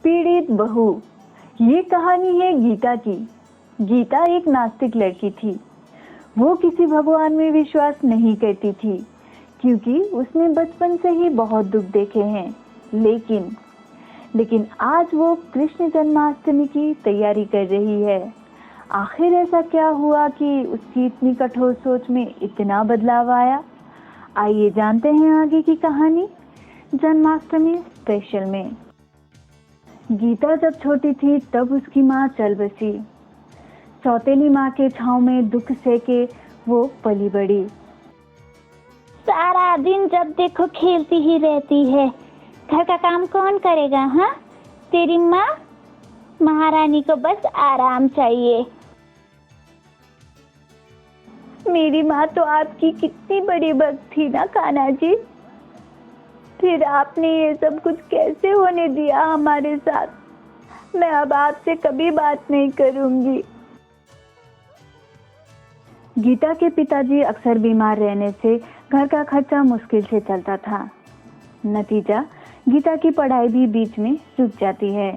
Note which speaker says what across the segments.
Speaker 1: पीड़ित बहू। ये कहानी है गीता की। गीता एक नास्तिक लड़की थी। वो किसी भगवान में विश्वास नहीं करती थी क्योंकि उसने बचपन से ही बहुत दुख देखे हैं। लेकिन आज वो कृष्ण जन्माष्टमी की तैयारी कर रही है। आखिर ऐसा क्या हुआ कि उसकी इतनी कठोर सोच में इतना बदलाव आया? आइए जानते हैं आगे की कहानी जन्माष्टमी स्पेशल में। गीता जब छोटी थी तब उसकी माँ चल बसी। सौतेली माँ के छांव में दुख सहके वो पली बड़ी।
Speaker 2: सारा दिन जब देखो खेलती ही रहती है। घर का काम कौन करेगा? हाँ, तेरी माँ। महारानी को बस आराम चाहिए।
Speaker 1: मेरी माँ तो आपकी कितनी बड़ी भक्त थी ना कान्हा जी। फिर आपने ये सब कुछ कैसे होने दिया हमारे साथ? मैं अब आपसे कभी बात नहीं करूंगी। गीता के पिताजी अक्सर बीमार रहने से घर का खर्चा मुश्किल से चलता था। नतीजा, गीता की पढ़ाई भी बीच में रुक जाती है।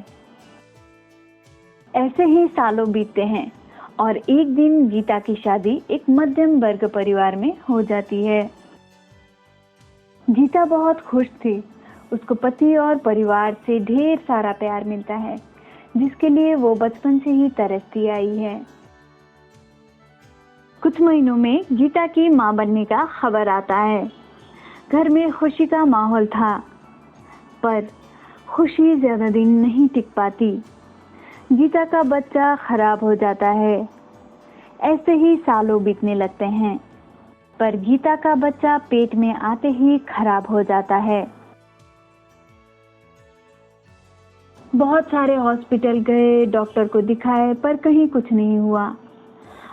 Speaker 1: ऐसे ही सालों बीतते हैं और एक दिन गीता की शादी एक मध्यम वर्ग परिवार में हो जाती है। गीता बहुत खुश थी। उसको पति और परिवार से ढेर सारा प्यार मिलता है जिसके लिए वो बचपन से ही तरसती आई है। कुछ महीनों में गीता की मां बनने का खबर आता है। घर में खुशी का माहौल था, पर खुशी ज्यादा दिन नहीं टिक पाती। गीता का बच्चा खराब हो जाता है। ऐसे ही सालों बीतने लगते हैं, पर गीता का बच्चा पेट में आते ही खराब हो जाता है। बहुत सारे हॉस्पिटल गए, डॉक्टर को दिखाए, पर कहीं कुछ नहीं हुआ।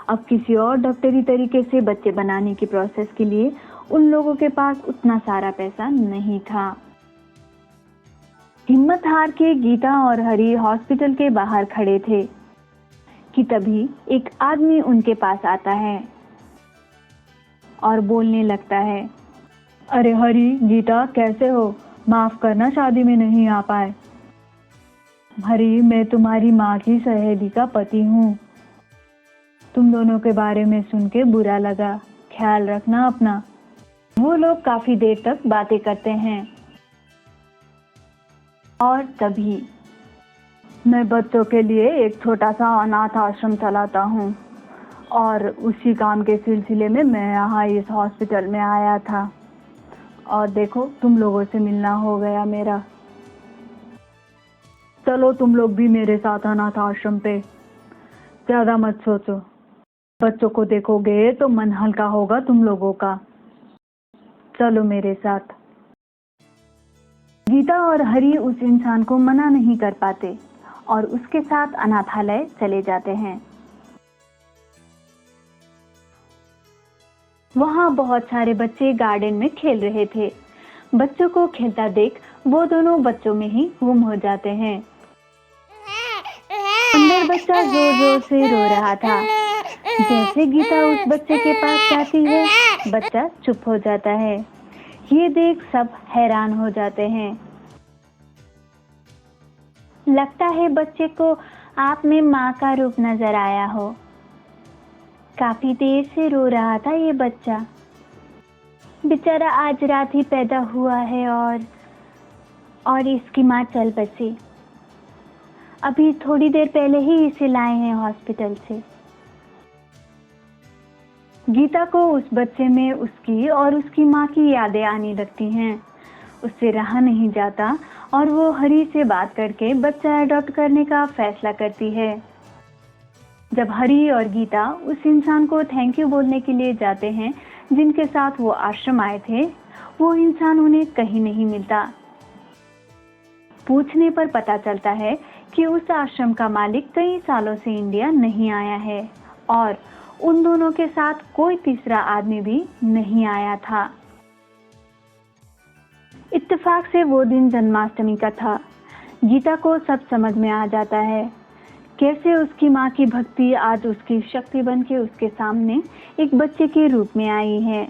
Speaker 1: अब किसी और डॉक्टरी तरीके से बच्चे बनाने की प्रोसेस के लिए उन लोगों के पास उतना सारा पैसा नहीं था। हिम्मत हार के गीता और हरी हॉस्पिटल के बाहर खड़े थे कि तभी एक आदमी उनके पास आता है और बोलने लगता है, अरे हरी, गीता कैसे हो? माफ करना शादी में नहीं आ पाए। हरी, मैं तुम्हारी माँ की सहेली का पति हूँ। तुम दोनों के बारे में सुन के बुरा लगा, ख्याल रखना अपना। वो लोग काफी देर तक बातें करते हैं और तभी, मैं बच्चों के लिए एक छोटा सा अनाथ आश्रम चलाता हूँ और उसी काम के सिलसिले में मैं यहाँ इस हॉस्पिटल में आया था और देखो, तुम लोगों से मिलना हो गया मेरा। चलो तुम लोग भी मेरे साथ अनाथ आश्रम पे। ज्यादा मत सोचो, बच्चों को देखोगे तो मन हल्का होगा तुम लोगों का। चलो मेरे साथ। गीता और हरी उस इंसान को मना नहीं कर पाते और उसके साथ अनाथालय चले जाते हैं। वहां बहुत सारे बच्चे गार्डन में खेल रहे थे। बच्चों को खेलता देख वो दोनों बच्चों में ही गुम हो जाते हैं। अंदर बच्चा जोर जोर से रो रहा था। जैसे गीता उस बच्चे के पास जाती है, बच्चा चुप हो जाता है। ये देख सब हैरान हो जाते हैं। लगता है बच्चे को आप में माँ का रूप नजर आया हो। काफी देर से रो रहा था ये बच्चा। बेचारा आज रात ही पैदा हुआ है और इसकी माँ चल बसी। अभी थोड़ी देर पहले ही इसे लाए हैं हॉस्पिटल से। गीता को उस बच्चे में उसकी और उसकी माँ की यादें आने लगती हैं। उससे रहा नहीं जाता और वो हरी से बात करके बच्चा अडॉप्ट करने का फैसला करती है। जब हरी और गीता उस इंसान को थैंक यू बोलने के लिए जाते हैं जिनके साथ वो आश्रम आए थे, वो इंसान उन्हें कहीं नहीं मिलता। पूछने पर पता चलता है कि उस आश्रम का मालिक कई सालों से इंडिया नहीं आया है और उन दोनों के साथ कोई तीसरा आदमी भी नहीं आया था। इत्तेफाक से वो दिन जन्माष्टमी का था। गीता को सब समझ में आ जाता है कैसे उसकी माँ की भक्ति आज उसकी शक्ति बन के उसके सामने एक बच्चे के रूप में आई है।